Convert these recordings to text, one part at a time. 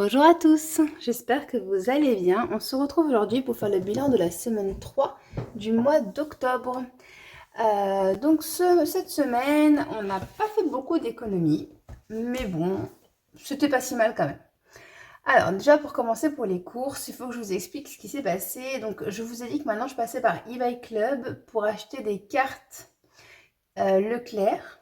Bonjour à tous, j'espère que vous allez bien. On se retrouve aujourd'hui pour faire le bilan de la semaine 3 du mois d'octobre. Cette semaine, on n'a pas fait beaucoup d'économies, mais bon, c'était pas si mal quand même. Alors déjà pour commencer pour les courses, il faut que je vous explique ce qui s'est passé. Donc je vous ai dit que maintenant je passais par eBay Club pour acheter des cartes Leclerc.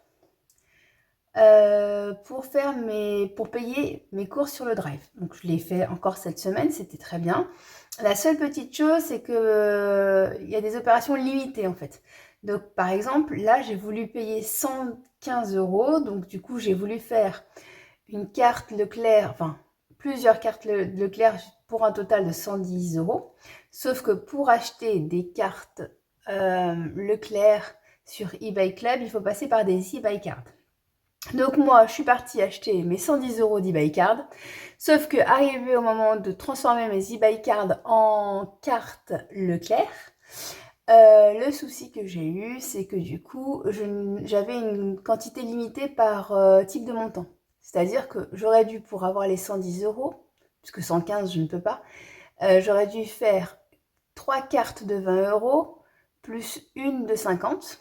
Pour payer mes courses sur le drive. Donc je l'ai fait encore cette semaine, c'était très bien. La seule petite chose, c'est que il y a des opérations limitées en fait. Donc par exemple, là j'ai voulu payer 115 euros, donc du coup j'ai voulu faire une carte Leclerc, enfin plusieurs cartes Leclerc pour un total de 110 euros. Sauf que pour acheter des cartes Leclerc sur eBay Club, il faut passer par des eBay Cards. Donc moi, je suis partie acheter mes 110 euros d'eBay Card, sauf que arrivé au moment de transformer mes eBay Card en carte Leclerc, le souci que j'ai eu, c'est que du coup, j'avais une quantité limitée par type de montant. C'est-à-dire que j'aurais dû, pour avoir les 110 euros, puisque 115 je ne peux pas, j'aurais dû faire 3 cartes de 20 euros plus une de 50.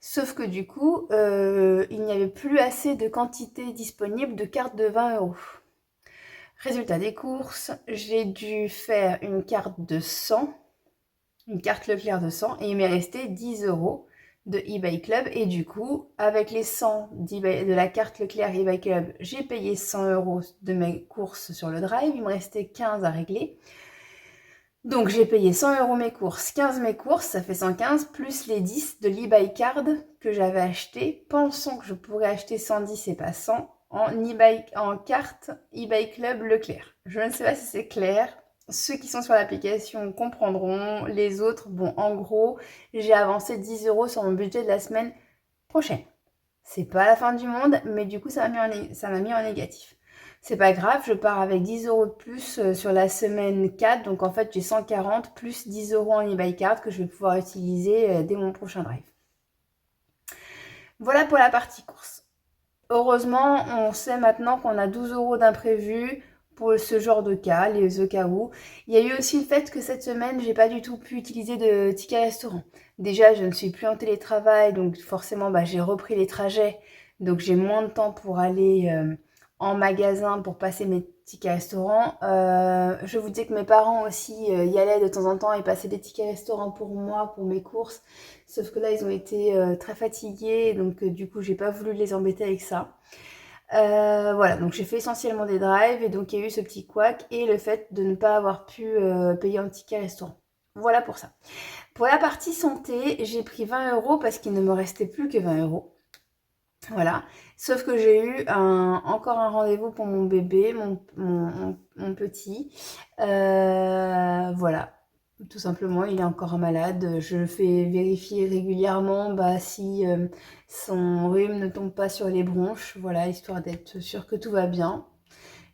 Sauf que du coup, il n'y avait plus assez de quantité disponible de cartes de 20 euros. Résultat des courses, j'ai dû faire une carte de 100, une carte Leclerc de 100, et il m'est resté 10 euros de eBay Club. Et du coup, avec les 100 de la carte Leclerc eBay Club, j'ai payé 100 euros de mes courses sur le drive. Il me restait 15 à régler. Donc j'ai payé 100 euros mes courses, 15 mes courses, ça fait 115, plus les 10 de l'eBay Card que j'avais acheté, pensant que je pourrais acheter 110 et pas 100 en carte eBay Club Leclerc. Je ne sais pas si c'est clair. Ceux qui sont sur l'application comprendront. Les autres, bon, en gros, j'ai avancé 10 euros sur mon budget de la semaine prochaine. C'est pas la fin du monde, mais du coup, ça m'a mis en négatif. C'est pas grave, je pars avec 10 euros de plus sur la semaine 4. Donc en fait, j'ai 140 plus 10 euros en eBay Card que je vais pouvoir utiliser dès mon prochain drive. Voilà pour la partie course. Heureusement, on sait maintenant qu'on a 12 euros d'imprévu pour ce genre de cas, les cas où. Il y a eu aussi le fait que cette semaine, j'ai pas du tout pu utiliser de ticket restaurant. Déjà, je ne suis plus en télétravail, donc forcément, j'ai repris les trajets. Donc j'ai moins de temps pour aller en magasin pour passer mes tickets restaurant. Je vous dis que mes parents aussi y allaient de temps en temps et passaient des tickets restaurant pour moi, pour mes courses. Sauf que là, ils ont été très fatigués, donc du coup, j'ai pas voulu les embêter avec ça. Voilà, donc j'ai fait essentiellement des drives et donc il y a eu ce petit couac et le fait de ne pas avoir pu payer un ticket restaurant. Voilà pour ça. Pour la partie santé, j'ai pris 20 euros parce qu'il ne me restait plus que 20 euros. Voilà. Sauf que j'ai eu encore un rendez-vous pour mon bébé, mon petit. Voilà. Tout simplement, il est encore malade. Je fais vérifier régulièrement si son rhume ne tombe pas sur les bronches. Voilà, histoire d'être sûr que tout va bien.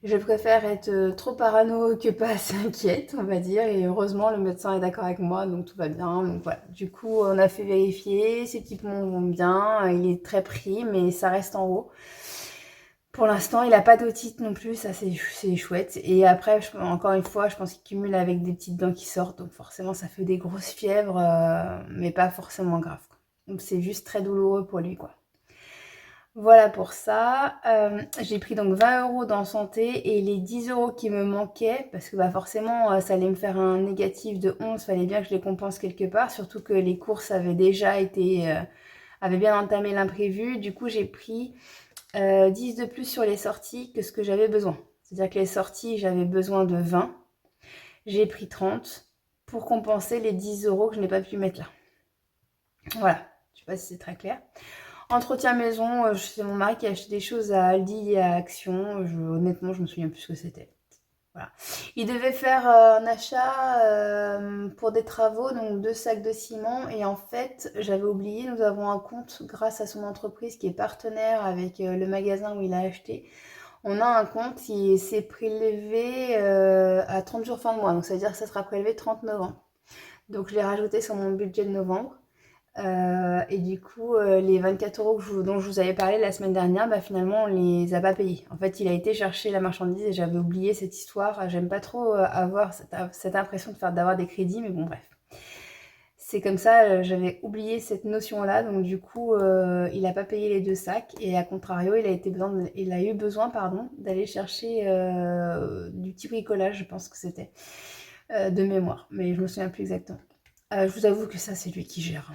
Je préfère être trop parano que pas assez inquiète, on va dire. Et heureusement, le médecin est d'accord avec moi, donc tout va bien. Donc voilà. Du coup, on a fait vérifier. Ses petits poumons vont bien. Il est très pris, mais ça reste en haut. Pour l'instant, il n'a pas d'otite non plus. Ça, c'est chouette. Et après, encore une fois, je pense qu'il cumule avec des petites dents qui sortent. Donc forcément, ça fait des grosses fièvres, mais pas forcément graves, quoi. Donc c'est juste très douloureux pour lui, quoi. Voilà pour ça. J'ai pris donc 20 euros dans santé et les 10 euros qui me manquaient, parce que forcément ça allait me faire un négatif de 11, fallait bien que je les compense quelque part, surtout que les courses avaient déjà avaient bien entamé l'imprévu. Du coup, j'ai pris 10 de plus sur les sorties que ce que j'avais besoin. C'est-à-dire que les sorties, j'avais besoin de 20. J'ai pris 30 pour compenser les 10 euros que je n'ai pas pu mettre là. Voilà, je sais pas si c'est très clair. Entretien maison, c'est mon mari qui a acheté des choses à Aldi et à Action. Honnêtement, je me souviens plus ce que c'était. Voilà. Il devait faire un achat pour des travaux, donc 2 sacs de ciment. Et en fait, j'avais oublié, nous avons un compte grâce à son entreprise qui est partenaire avec le magasin où il a acheté. On a un compte qui s'est prélevé à 30 jours fin de mois. Donc ça veut dire que ça sera prélevé 30 novembre. Donc je l'ai rajouté sur mon budget de novembre. Et du coup, les 24 € dont je vous avais parlé la semaine dernière, bah, finalement, on les a pas payés. En fait, il a été chercher la marchandise et j'avais oublié cette histoire. J'aime pas trop avoir cette impression d'avoir des crédits, mais bon, bref. C'est comme ça, j'avais oublié cette notion-là, donc du coup, il n'a pas payé les 2 sacs et à contrario, il a eu besoin, pardon, d'aller chercher du petit bricolage, je pense que c'était, de mémoire, mais je me souviens plus exactement. Je vous avoue que ça, c'est lui qui gère.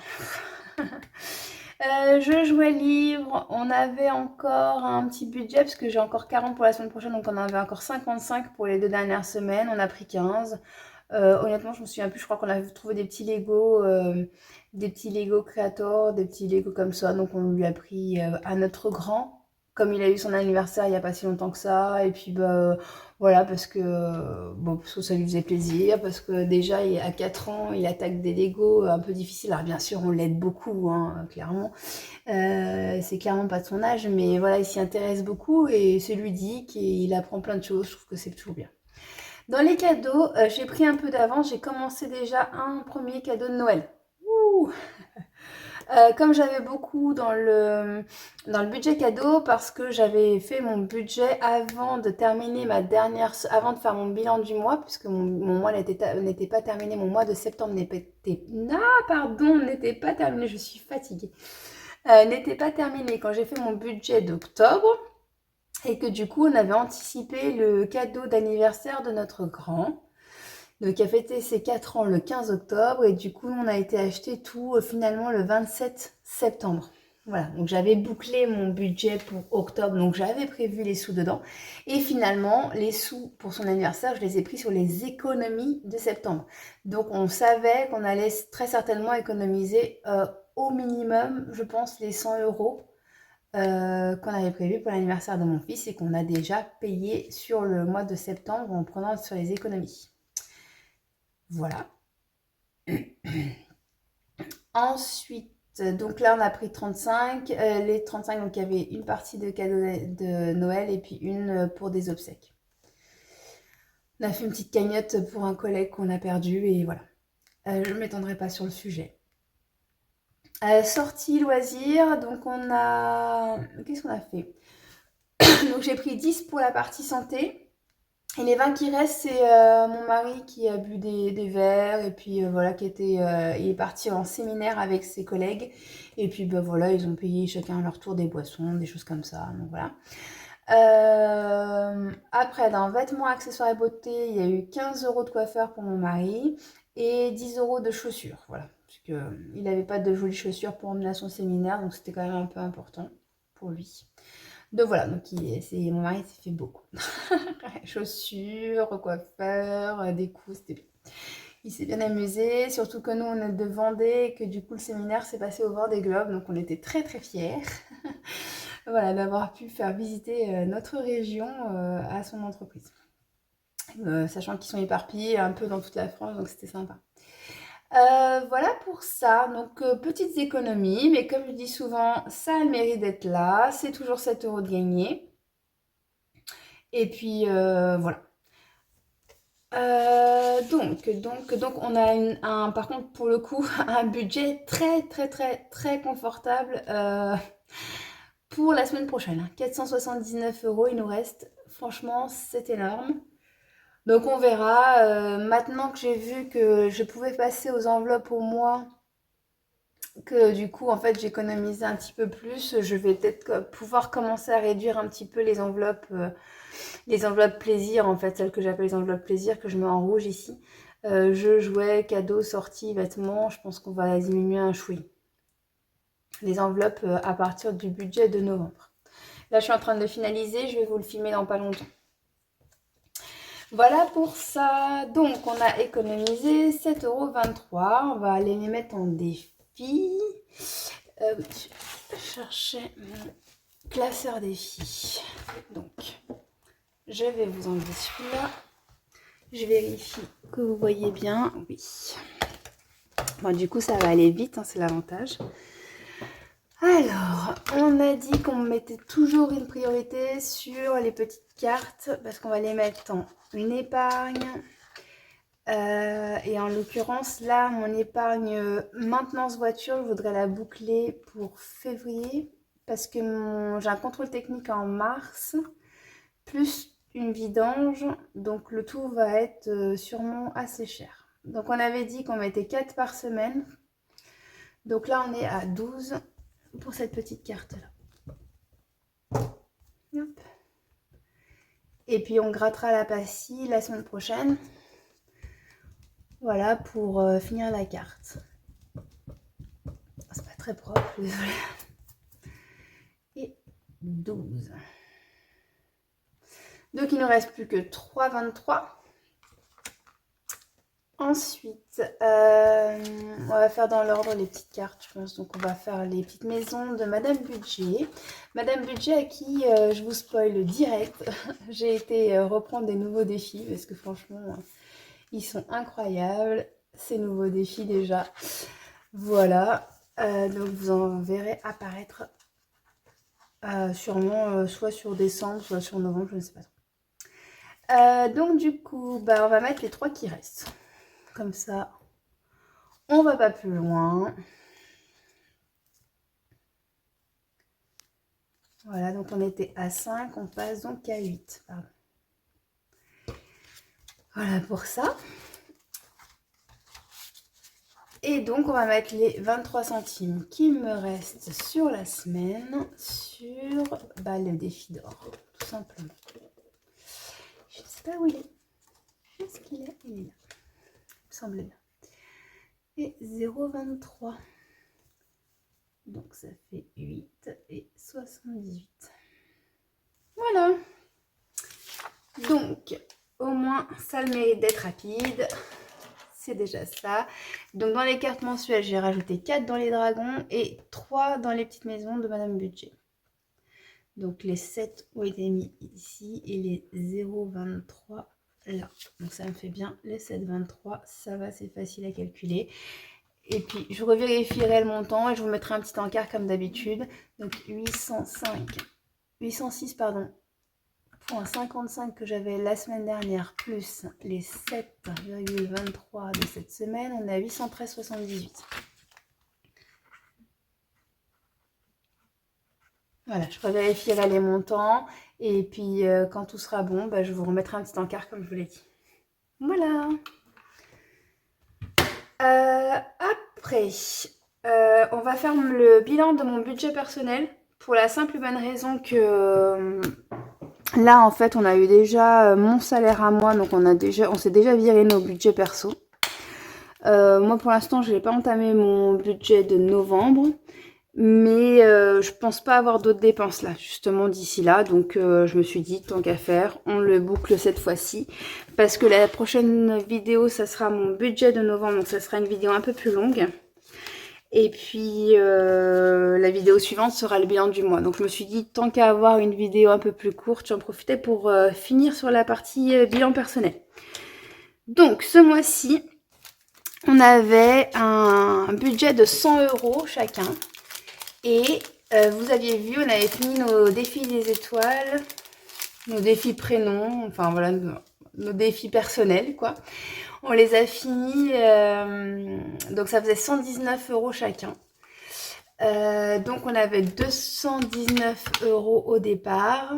Je jouais libre, on avait encore un petit budget parce que j'ai encore 40 pour la semaine prochaine, donc on avait encore 55 pour les 2 dernières semaines, on a pris 15. Honnêtement, je me souviens plus, je crois qu'on avait trouvé des petits Lego Creator, des petits Lego comme ça, donc on lui a pris à notre grand, comme il a eu son anniversaire il n'y a pas si longtemps que ça, et puis bah voilà, bon, parce que ça lui faisait plaisir, parce que déjà à 4 ans, il attaque des Lego un peu difficiles, alors bien sûr on l'aide beaucoup, hein, clairement, c'est clairement pas de son âge, mais voilà, il s'y intéresse beaucoup, et c'est ludique, et il apprend plein de choses, je trouve que c'est toujours bien. Dans les cadeaux, j'ai pris un peu d'avance, j'ai commencé déjà un premier cadeau de Noël. Ouh. Comme j'avais beaucoup dans le budget cadeau, parce que j'avais fait mon budget avant de terminer avant de faire mon bilan du mois, puisque mon mois n'était pas terminé, mon mois de septembre n'était pas terminé, je suis fatiguée. N'était pas terminé quand j'ai fait mon budget d'octobre. Et que du coup, on avait anticipé le cadeau d'anniversaire de notre grand. Donc, il a fêté ses 4 ans le 15 octobre. Et du coup, on a été acheter tout finalement le 27 septembre. Voilà, donc j'avais bouclé mon budget pour octobre, donc j'avais prévu les sous dedans. Et finalement, les sous pour son anniversaire, je les ai pris sur les économies de septembre. Donc on savait qu'on allait très certainement économiser au minimum, je pense, les 100 € qu'on avait prévu pour l'anniversaire de mon fils et qu'on a déjà payé sur le mois de septembre en prenant sur les économies. Voilà. Ensuite, donc là on a pris 35. Les 35, donc il y avait une partie de cadeaux de Noël et puis une pour des obsèques. On a fait une petite cagnotte pour un collègue qu'on a perdu et voilà. Je ne m'étendrai pas sur le sujet. Sortie loisirs, donc on a... Qu'est-ce qu'on a fait? Donc j'ai pris 10 pour la partie santé. Et les 20 qui restent, c'est mon mari qui a bu des verres et puis voilà, il est parti en séminaire avec ses collègues. Et puis bah, voilà, ils ont payé chacun à leur tour des boissons, des choses comme ça. Donc voilà. Après, dans vêtements, accessoires et beauté, il y a eu 15 € de coiffeur pour mon mari et 10 € de chaussures. Voilà. Parce qu'il n'avait pas de jolies chaussures pour emmener à son séminaire, donc c'était quand même un peu important pour lui. Donc voilà, donc mon mari s'est fait beaucoup. Chaussures, coiffeur, des coups, c'était bien. Il s'est bien amusé, surtout que nous on est de Vendée et que du coup le séminaire s'est passé au bord des globes, donc on était très très fiers voilà, d'avoir pu faire visiter notre région à son entreprise. Sachant qu'ils sont éparpillés un peu dans toute la France, donc c'était sympa. Voilà pour ça, donc petites économies, mais comme je dis souvent, ça a le mérite d'être là, c'est toujours 7 € de gagné. Et puis voilà. Donc on a par contre pour le coup un budget très très très très confortable pour la semaine prochaine. 479 € il nous reste. Franchement, c'est énorme. Donc on verra. Maintenant que j'ai vu que je pouvais passer aux enveloppes au mois, que du coup en fait j'économisais un petit peu plus, je vais peut-être pouvoir commencer à réduire un petit peu les enveloppes plaisir en fait, celles que j'appelle les enveloppes plaisir que je mets en rouge ici. Jeux, jouets, cadeaux, sorties, vêtements, je pense qu'on va diminuer un chouï. Les enveloppes à partir du budget de novembre. Là je suis en train de le finaliser, je vais vous le filmer dans pas longtemps. Voilà pour ça. Donc on a économisé 7,23 €. On va aller les mettre en défi. Je cherchais mon classeur défi. Donc, je vais vous enlever celui-là. Je vérifie que vous voyez bien. Oui. Bon, du coup, ça va aller vite, hein, c'est l'avantage. Alors, on a dit qu'on mettait toujours une priorité sur les petites cartes parce qu'on va les mettre en une épargne, Et en l'occurrence, là, mon épargne maintenance voiture, je voudrais la boucler pour février parce que j'ai un contrôle technique en mars, plus une vidange, donc le tout va être sûrement assez cher. Donc on avait dit qu'on mettait 4 par semaine, donc là on est à 12 pour cette petite carte-là. Hop. Et puis on grattera la pastille la semaine prochaine. Voilà pour finir la carte. C'est pas très propre, désolée. Et 12. Donc il ne reste plus que 3,23. Ensuite, on va faire dans l'ordre les petites cartes, je pense. Donc on va faire les petites maisons de Madame Budget. Madame Budget à qui je vous spoil direct. J'ai été reprendre des nouveaux défis parce que franchement, ils sont incroyables. Ces nouveaux défis déjà. Voilà. Donc vous en verrez apparaître sûrement soit sur décembre, soit sur novembre, je ne sais pas trop. Donc du coup, on va mettre les 3 qui restent. Comme ça, on va pas plus loin. Voilà, donc on était à 5, on passe donc à 8. Pardon. Voilà pour ça. Et donc on va mettre les 23 centimes qui me restent sur la semaine sur le défi d'or, tout simplement. Je ne sais pas où il est. Est-ce qu'il est? Il est là. Il me semble bien. Et 0,23. Donc ça fait 8 et 78. Voilà. Donc, au moins, ça le mérite d'être rapide. C'est déjà ça. Donc, dans les cartes mensuelles, j'ai rajouté 4 dans les dragons et 3 dans les petites maisons de Madame Budget. Donc, les 7 ont été mis ici et les 0,23 là. Donc, ça me fait bien les 7,23. Ça va, c'est facile à calculer. Et puis, je revérifierai le montant et je vous mettrai un petit encart comme d'habitude. Donc, 806, pardon. Point 55 que j'avais la semaine dernière, plus les 7,23 de cette semaine, on est à 813,78. Voilà, je revérifierai les montants. Et puis, quand tout sera bon, je vous remettrai un petit encart comme je vous l'ai dit. Voilà. Après, on va faire le bilan de mon budget personnel pour la simple et bonne raison que là, en fait, on a eu déjà mon salaire à moi, donc on s'est déjà viré nos budgets perso. Moi, pour l'instant, je n'ai pas entamé mon budget de novembre, mais je pense pas avoir d'autres dépenses là, justement d'ici là. Donc, je me suis dit, tant qu'à faire, on le boucle cette fois-ci, parce que la prochaine vidéo, ça sera mon budget de novembre, donc ça sera une vidéo un peu plus longue. Et puis la vidéo suivante sera le bilan du mois. Donc je me suis dit, tant qu'à avoir une vidéo un peu plus courte, j'en profitais pour finir sur la partie bilan personnel. Donc ce mois-ci, on avait un budget de 100 € chacun. Et vous aviez vu, on avait fini nos défis des étoiles, nos défis prénoms, enfin voilà, nos défis personnels quoi. On les a finis, donc ça faisait 119 € chacun. Donc on avait 219 € au départ.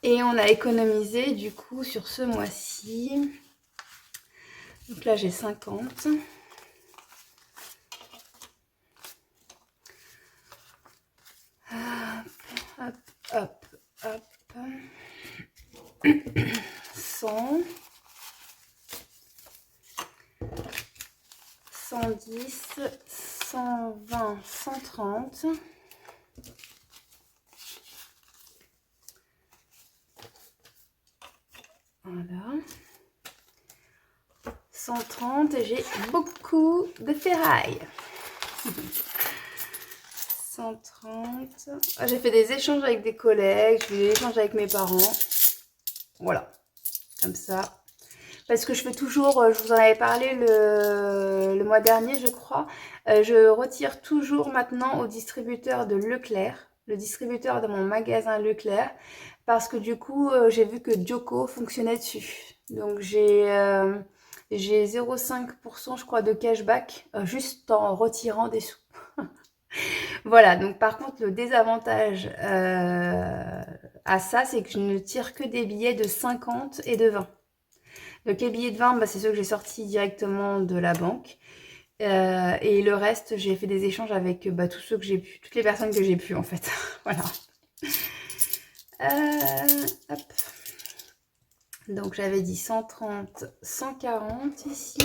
Et on a économisé du coup sur ce mois-ci. Donc là j'ai 50. Hop, hop, hop, hop. 100. 110, 120, 130. Voilà. 130 et j'ai beaucoup de ferraille. 130. Ah, j'ai fait des échanges avec des collègues, j'ai fait des échanges avec mes parents. Voilà, comme ça. Parce que je fais toujours, je vous en avais parlé le mois dernier, je crois. Je retire toujours maintenant au distributeur de Leclerc, le distributeur de mon magasin Leclerc, parce que du coup, j'ai vu que Joko fonctionnait dessus. Donc j'ai 0,5% je crois de cashback juste en retirant des sous. Voilà, donc par contre le désavantage à ça, c'est que je ne tire que des billets de 50 et de 20. Donc les billets de 20, bah, c'est ceux que j'ai sortis directement de la banque. Et le reste, j'ai fait des échanges avec bah, tous ceux que j'ai pu, toutes les personnes que j'ai pu en fait. Voilà. Hop. Donc j'avais dit 130, 140 ici.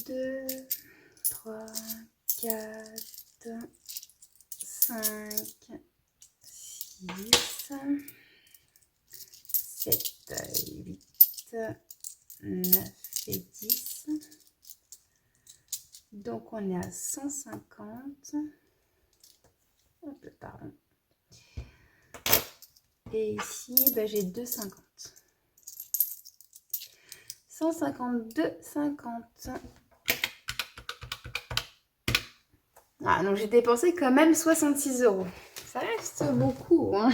2, 3, 4, 5, 6, 7, 8, 9 et 10. Donc on est à 150. Hop, pardon. Et ici, bah, j'ai 2,50. 152,50. Ah, donc j'ai dépensé quand même 66 €. Ça reste beaucoup, hein.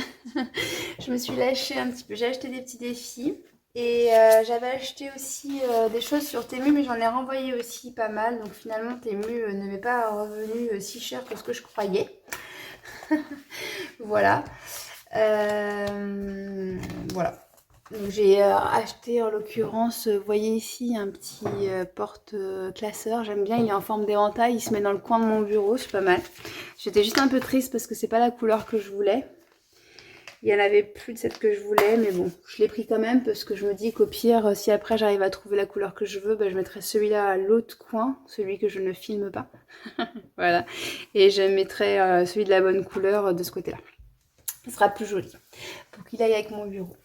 Je me suis lâchée un petit peu. J'ai acheté des petits défis. Et j'avais acheté aussi des choses sur Temu, mais j'en ai renvoyé aussi pas mal. Donc finalement, Temu ne m'est pas revenu si cher que ce que je croyais. Voilà. Voilà. J'ai acheté en l'occurrence, vous voyez ici, un petit porte-classeur. J'aime bien, il est en forme d'éventail, il se met dans le coin de mon bureau, c'est pas mal. J'étais juste un peu triste parce que c'est pas la couleur que je voulais. Il y en avait plus de cette que je voulais, mais bon, je l'ai pris quand même parce que je me dis qu'au pire, si après j'arrive à trouver la couleur que je veux, bah, je mettrai celui-là à l'autre coin, celui que je ne filme pas. Voilà. Et je mettrai celui de la bonne couleur de ce côté-là. Ce sera plus joli pour qu'il aille avec mon bureau.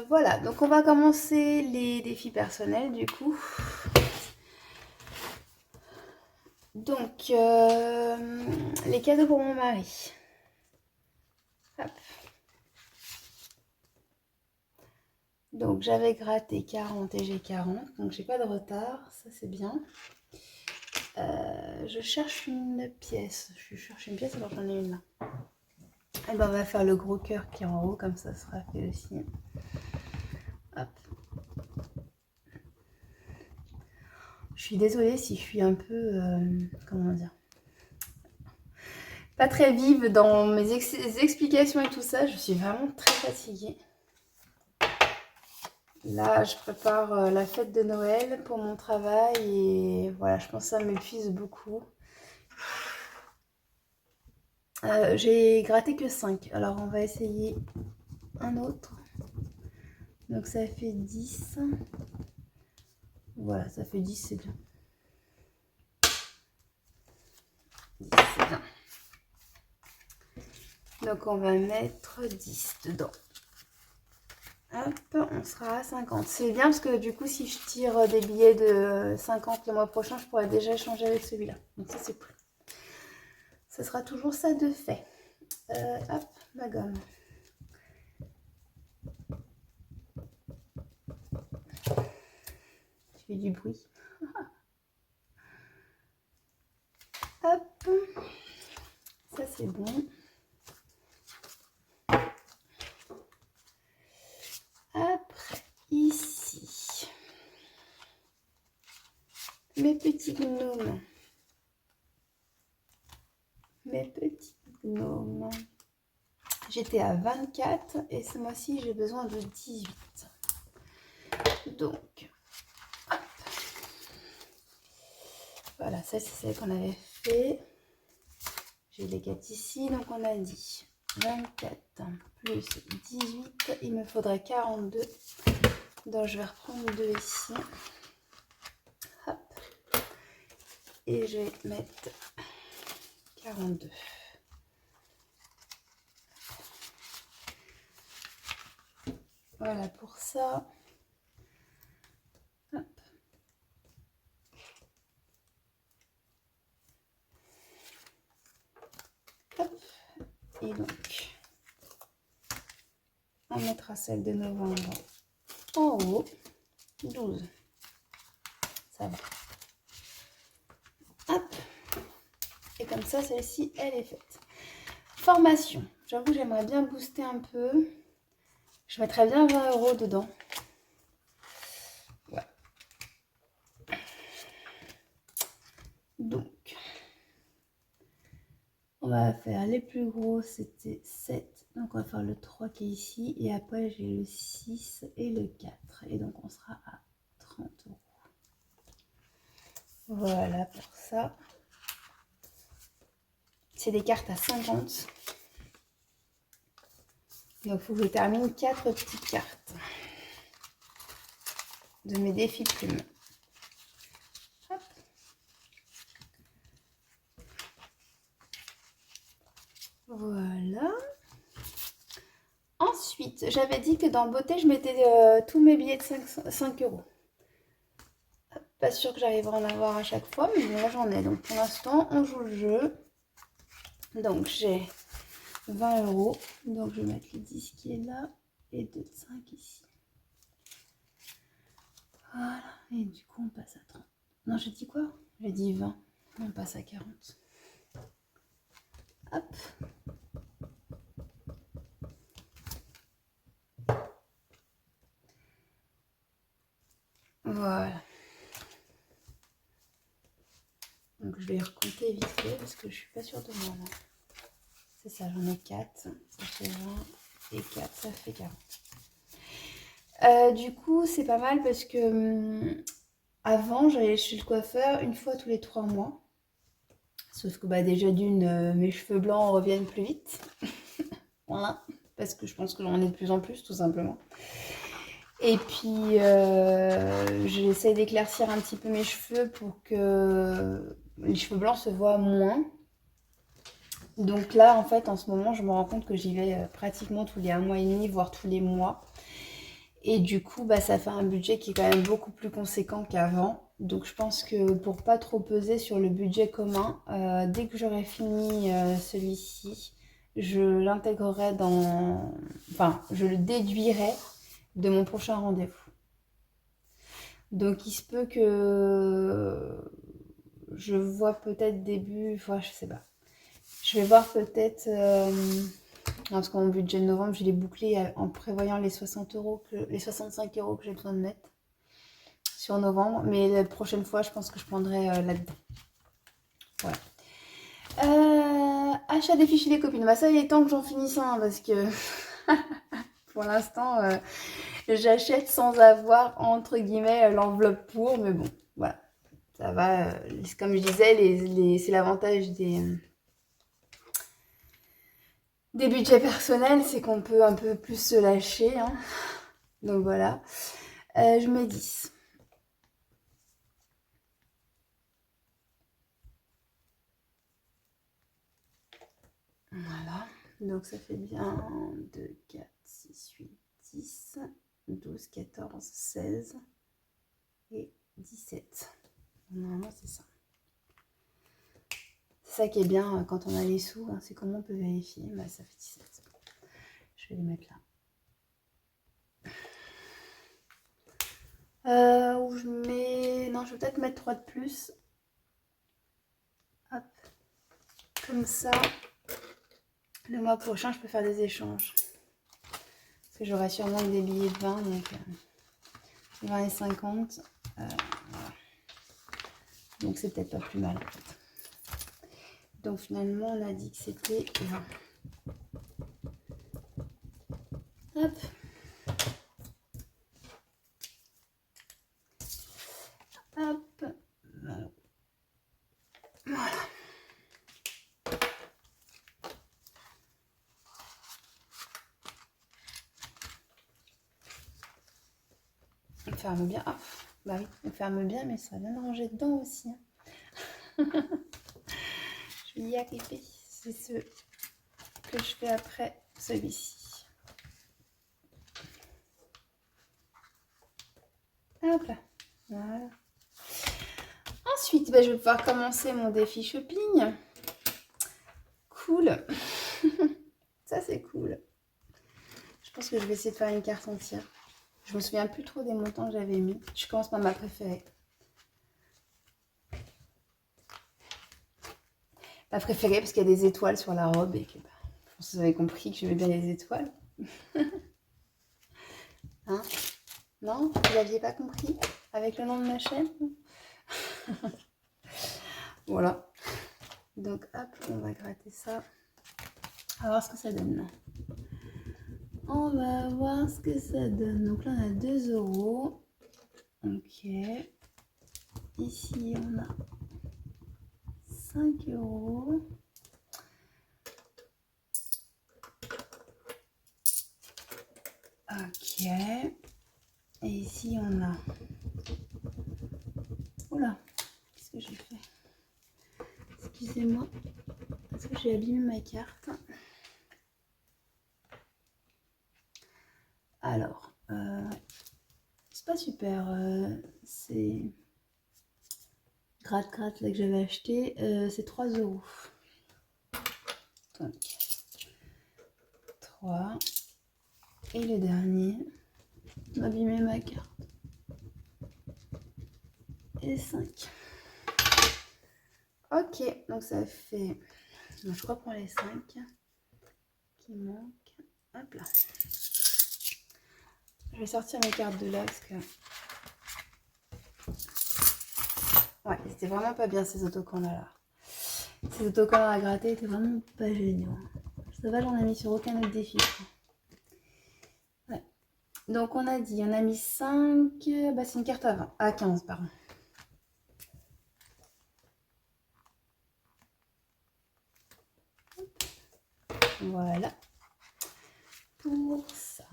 Voilà, donc on va commencer les défis personnels du coup. Donc, les cadeaux pour mon mari. Hop. Donc j'avais gratté 40 et j'ai 40, donc j'ai pas de retard, ça c'est bien. Je cherche une pièce, alors j'en ai une là. Et ben on va faire le gros cœur qui est en haut, comme ça sera fait aussi. Hop. Je suis désolée si je suis un peu, comment dire, pas très vive dans mes explications et tout ça, je suis vraiment très fatiguée. Là, je prépare la fête de Noël pour mon travail et voilà, je pense que ça m'épuise beaucoup. J'ai gratté que 5, alors on va essayer un autre. Donc ça fait 10. Voilà, ça fait 10, c'est bien. 10, c'est bien. Donc on va mettre 10 dedans. Hop, on sera à 50. C'est bien parce que du coup, si je tire des billets de 50 le mois prochain, je pourrais déjà échanger avec celui-là. Donc ça, c'est cool. Ça sera toujours ça de fait. Hop, ma gomme. Je fais du bruit. Hop, ça c'est bon. Après, ici, mes petits gnomes. Mes petits gnomes. J'étais à 24 et ce mois-ci, j'ai besoin de 18. Donc, hop. Voilà, ça c'est celle qu'on avait fait. J'ai les 4 ici, donc on a dit 24 plus 18, il me faudrait 42. Donc je vais reprendre 2 ici. Hop. Et je vais mettre 42. Voilà pour ça. Hop. Hop. Et donc, on mettra celle de novembre en haut. 12. Ça va. Hop. Et comme ça, celle-ci, elle est faite. formation. J'avoue, j'aimerais bien booster un peu. Je mettrais bien 20 € dedans. Ouais. Donc, on va faire les plus gros, c'était 7. Donc, on va faire le 3 qui est ici. Et après, j'ai le 6 et le 4. Et donc, on sera à 30 €. Voilà pour ça. C'est des cartes à 50. Donc, il faut que je termine 4 petites cartes de mes défis plumes. Hop. Voilà. Ensuite, j'avais dit que dans beauté, je mettais tous mes billets de 5 €. Pas sûr que j'arriverai à en avoir à chaque fois, mais là j'en ai. Donc pour l'instant, on joue le jeu. Donc j'ai 20 €. Donc je vais mettre le 10 qui est là et 2 de 5 ici. Voilà. Et du coup, on passe à 30. Non, j'ai dit quoi? J'ai dit 20. On passe à 40. Hop. Voilà. Donc je vais recompter vite fait parce que je suis pas sûre de moi là. C'est ça, j'en ai 4. Ça fait 20 et 4, ça fait 40. Du coup, c'est pas mal parce que avant, j'allais chez le coiffeur une fois tous les 3 mois. Sauf que déjà d'une, mes cheveux blancs reviennent plus vite. Voilà. Parce que je pense que j'en ai de plus en plus, tout simplement. Et puis, j'essaie d'éclaircir un petit peu mes cheveux pour que les cheveux blancs se voient moins. Donc là, en fait, en ce moment, je me rends compte que j'y vais pratiquement tous les 1 mois et demi, voire tous les mois. Et du coup, ça fait un budget qui est quand même beaucoup plus conséquent qu'avant. Donc je pense que pour pas trop peser sur le budget commun, dès que j'aurai fini celui-ci, je l'intégrerai dans... Enfin, je le déduirai de mon prochain rendez-vous. Donc il se peut que je vois peut-être début... Enfin, je sais pas. Je vais voir peut-être... Parce que mon budget de novembre, je l'ai bouclé en prévoyant les 65 € que j'ai besoin de mettre sur novembre. Mais la prochaine fois, je pense que je prendrai là-dedans. Voilà. Achat des fichiers des copines. Ça, il est temps que j'en finisse un parce que pour l'instant, j'achète sans avoir, entre guillemets, l'enveloppe pour. Mais bon, voilà. Ça va. Comme je disais, c'est l'avantage des budgets personnels, c'est qu'on peut un peu plus se lâcher. Hein. Donc voilà. Je mets 10. Voilà. Donc ça fait bien 2, 4, 6, 8, 10, 12, 14, 16 et 17. Normalement, c'est ça. C'est ça qui est bien quand on a les sous. Hein, c'est comment on peut vérifier. Ça fait 17. Je vais les mettre là. Où je mets... Non, je vais peut-être mettre 3 de plus. Hop. Comme ça. Le mois prochain, je peux faire des échanges. Parce que j'aurai sûrement des billets de 20. Donc 20 et 50. Voilà. Donc c'est peut-être pas plus mal en fait. Donc finalement, on a dit que c'était 20. Hop. Hop. Voilà. On ferme bien. Ah, bah oui, on ferme bien, mais ça va bien de ranger dedans aussi. Hein. Je vais y arriver. C'est ce que je fais après celui-ci. Hop là. Voilà. Ensuite, je vais pouvoir commencer mon défi shopping. Cool. Ça, c'est cool. Je pense que je vais essayer de faire une carte entière. Je me souviens plus trop des montants que j'avais mis. Je commence par ma préférée. Ma préférée parce qu'il y a des étoiles sur la robe et que pense que vous avez compris que j'aimais bien les étoiles. Hein? Non? Vous n'aviez pas compris avec le nom de ma chaîne? Voilà. Donc hop, on va gratter ça. On va voir ce que ça donne. On va voir ce que ça donne. Donc là, on a 2 €. Ok. Ici, on a 5 €. Ok. Et ici, on a... Oula, qu'est-ce que j'ai fait? Excusez-moi. Est-ce que j'ai abîmé ma carte? Alors, c'est pas super. C'est gratte-gratte là que j'avais acheté. C'est 3 €. Donc, 3. Et le dernier, abîmer ma carte. Et 5. Ok, donc ça fait... Je reprends les 5 qui manquent. Hop là. Je vais sortir mes cartes de là parce que... Ouais, c'était vraiment pas bien ces autocollants là. Ces autocollants à gratter étaient vraiment pas géniaux. Ça va, j'en ai mis sur aucun autre défi. Ouais. Donc on a dit, on a mis 5... Bah c'est une carte à 20. À 15, pardon. Voilà. Pour ça.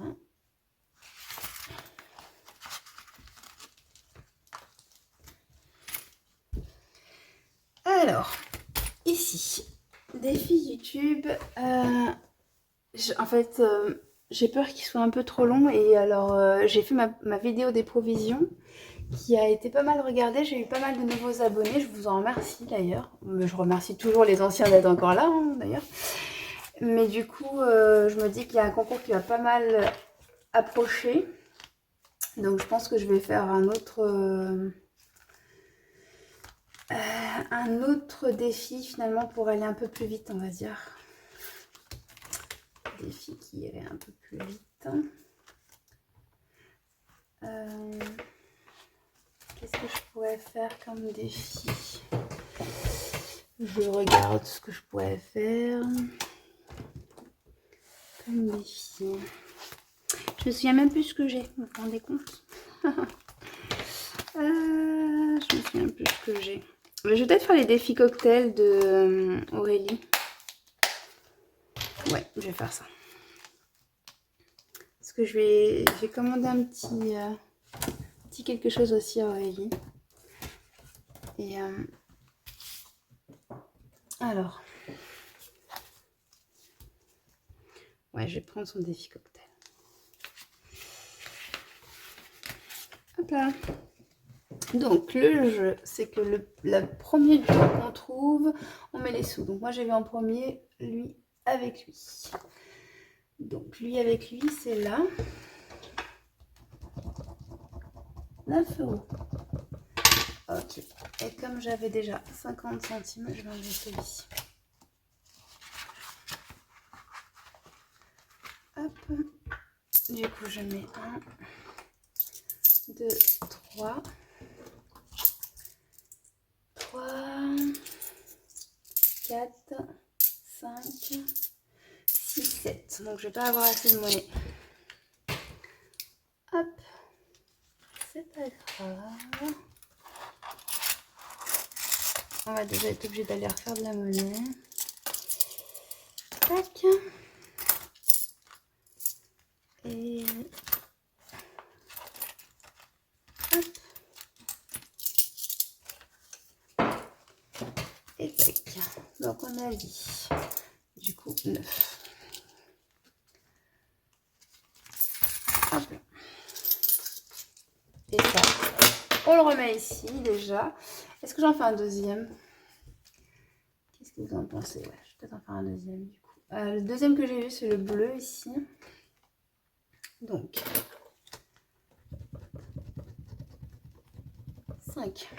Alors, ici, défi YouTube. En fait, j'ai peur qu'il soit un peu trop long. Et alors, j'ai fait ma vidéo des provisions qui a été pas mal regardée. J'ai eu pas mal de nouveaux abonnés. Je vous en remercie d'ailleurs. Je remercie toujours les anciens d'être encore là, hein, d'ailleurs. Mais du coup, je me dis qu'il y a un concours qui va pas mal approcher. Donc, je pense que je vais faire un autre défi finalement pour aller un peu plus vite, on va dire. Défi qui irait un peu plus vite. Qu'est-ce que je pourrais faire comme défi? Je regarde ce que je pourrais faire comme défi. Je me souviens même plus ce que j'ai, vous vous rendez compte? Je me souviens plus ce que j'ai. Je vais peut-être faire les défis cocktails de Aurélie. Ouais, je vais faire ça. Parce que je vais commander un petit quelque chose aussi à Aurélie. Et alors, ouais, je vais prendre son défi cocktail. Hop là. Donc le jeu, c'est que le premier jeu qu'on trouve, on met les sous. Donc moi j'ai vu en premier lui avec lui. Donc lui avec lui, c'est là. 9 €. Ok. Et comme j'avais déjà 50 centimes, je vais enlever celui-ci. Hop. Du coup, je mets 1, 2, 3. 3, 4, 5, 6, 7. Donc, je vais pas avoir assez de monnaie. Hop. C'est pas grave. On va déjà être obligé d'aller refaire de la monnaie. Tac. Et hop. Et tac. Donc on a dit du coup 9. Hop là. Et ça, on le remet ici déjà. Est-ce que j'en fais un deuxième? Qu'est-ce que vous en pensez? Ouais, je vais peut-être en faire un deuxième du coup. Le deuxième que j'ai vu, c'est le bleu ici. Donc 5.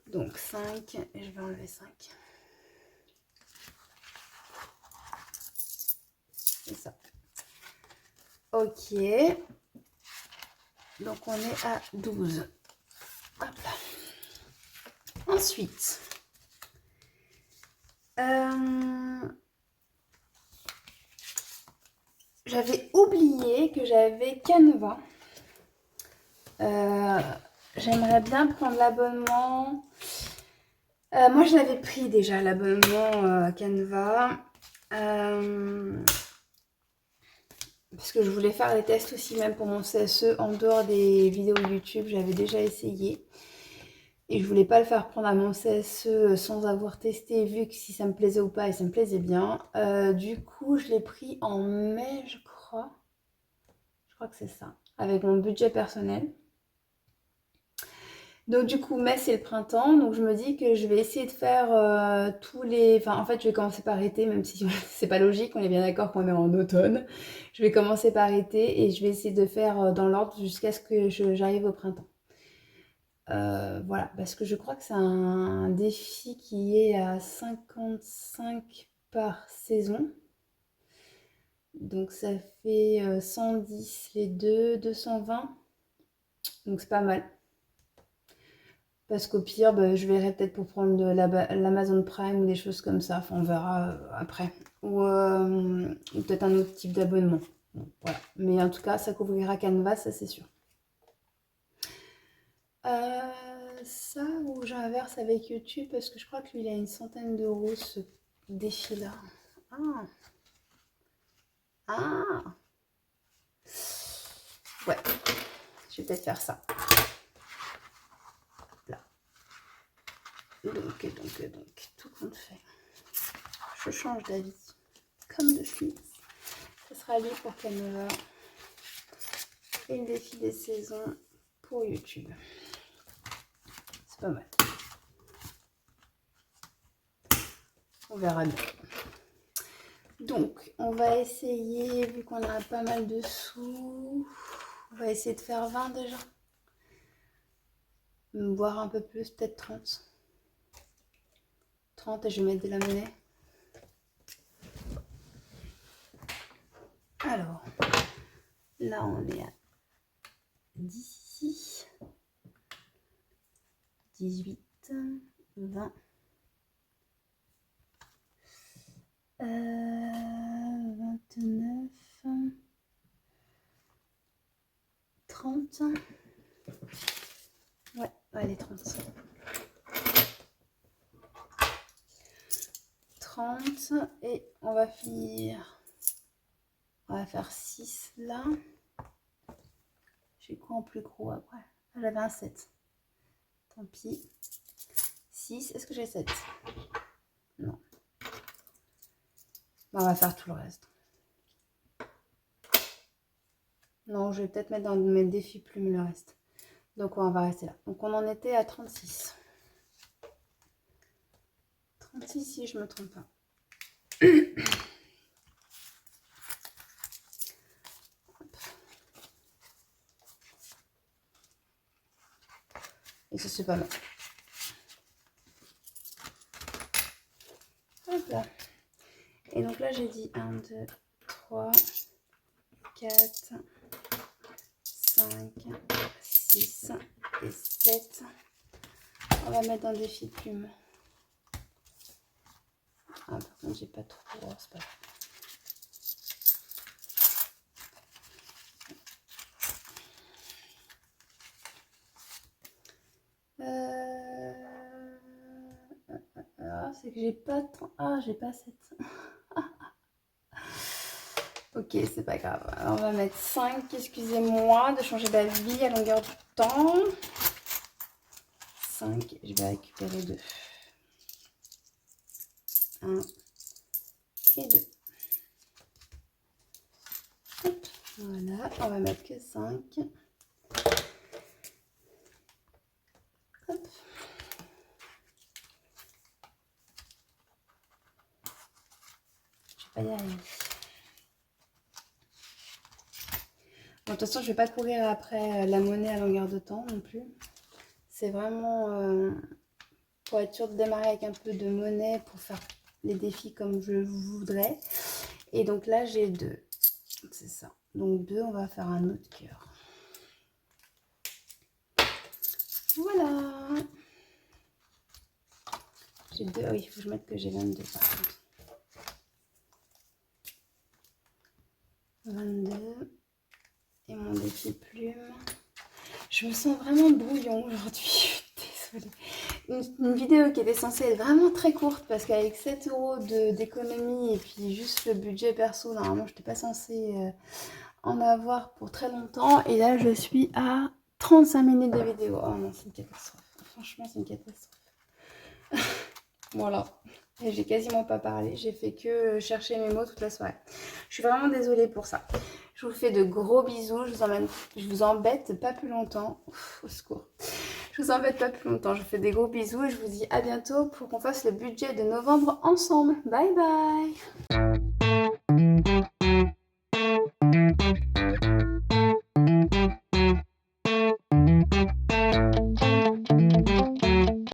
Donc 5, et je vais enlever 5. Ok. Donc on est à 12. Hop là. Ensuite, j'avais oublié que j'avais Canva. J'aimerais bien prendre l'abonnement. Moi, je l'avais pris déjà, l'abonnement Canva. Parce que je voulais faire des tests aussi, même pour mon CSE, en dehors des vidéos YouTube. J'avais déjà essayé. Et je voulais pas le faire prendre à mon CSE sans avoir testé, vu que si ça me plaisait ou pas, et ça me plaisait bien. Du coup, je l'ai pris en mai, je crois. Je crois que c'est ça. Avec mon budget personnel. Donc du coup, mai, c'est le printemps. Donc je me dis que je vais essayer de faire tous les... Enfin, en fait, je vais commencer par été, même si c'est pas logique. On est bien d'accord qu'on est en automne. Je vais commencer par été et je vais essayer de faire dans l'ordre jusqu'à ce que j'arrive au printemps. Voilà, parce que je crois que c'est un défi qui est à 55 par saison. Donc ça fait 110 les deux, 220. Donc c'est pas mal. Parce qu'au pire, bah, je verrai peut-être pour prendre de l'Amazon Prime ou des choses comme ça. Enfin, on verra après. Ou peut-être un autre type d'abonnement. Bon, voilà. Mais en tout cas, ça couvrira Canva, ça c'est sûr. Ça ou j'inverse avec YouTube parce que je crois que lui il a une centaine d'euros ce défi là. Ah. Ah. Ouais, je vais peut-être faire ça. Là. Donc, tout compte fait. Je change d'avis. Comme de chemise. Ce sera lui pour Canva. Et le défi des saisons pour YouTube. C'est pas mal. On verra bien. Donc, on va essayer, vu qu'on a pas mal de sous, on va essayer de faire 20 déjà. Voire un peu plus, peut-être 30. 30 et je vais mettre de la monnaie. Alors, là on est à 10, 18, 20, 29, 30. Ouais, allez, 30. 30 et on va finir. On va faire 6 là. J'ai quoi en plus gros après? J'avais un 7. Tant pis. 6. Est-ce que j'ai 7? Non. On va faire tout le reste. Non, je vais peut-être mettre dans mes défis plumes le reste. Donc on va rester là. Donc on en était à 36. 36 si je me trompe pas. Et ça c'est pas mal. Hop là. Et donc là j'ai dit 1, 2, 3, 4, 5, 6 et 7. On va mettre dans défi plume. Ah par contre j'ai pas trop. Oh, c'est pas grave. C'est que j'ai pas... Ah, j'ai pas 7. Ok, c'est pas grave. Alors, on va mettre 5. Excusez-moi de changer d'avis à longueur du temps. 5. Je vais récupérer 2. 1 et 2. Hop, voilà, on va mettre que 5. Hop. Je vais pas y arriver. Bon, de toute façon, je vais pas courir après la monnaie à longueur de temps non plus. C'est vraiment pour être sûr de démarrer avec un peu de monnaie pour faire les défis comme je voudrais. Et donc là, j'ai 2. C'est ça. Donc 2, on va faire un autre cœur. Voilà. J'ai 2, oui, il faut que je mette que j'ai 22 par contre. 22. Et mon défi plume. Je me sens vraiment brouillon aujourd'hui. Désolée. Une vidéo qui était censée être vraiment très courte parce qu'avec 7 € d'économie et puis juste le budget perso, normalement je n'étais pas censée en avoir pour très longtemps. Et là je suis à 35 minutes de vidéo. Oh non, c'est une catastrophe. Franchement, c'est une catastrophe. Voilà. Et j'ai quasiment pas parlé. J'ai fait que chercher mes mots toute la soirée. Je suis vraiment désolée pour ça. Je vous fais de gros bisous. Je vous embête pas plus longtemps. Ouf, au secours. Je vous embête pas plus longtemps. Je vous fais des gros bisous et je vous dis à bientôt pour qu'on fasse le budget de novembre ensemble. Bye bye.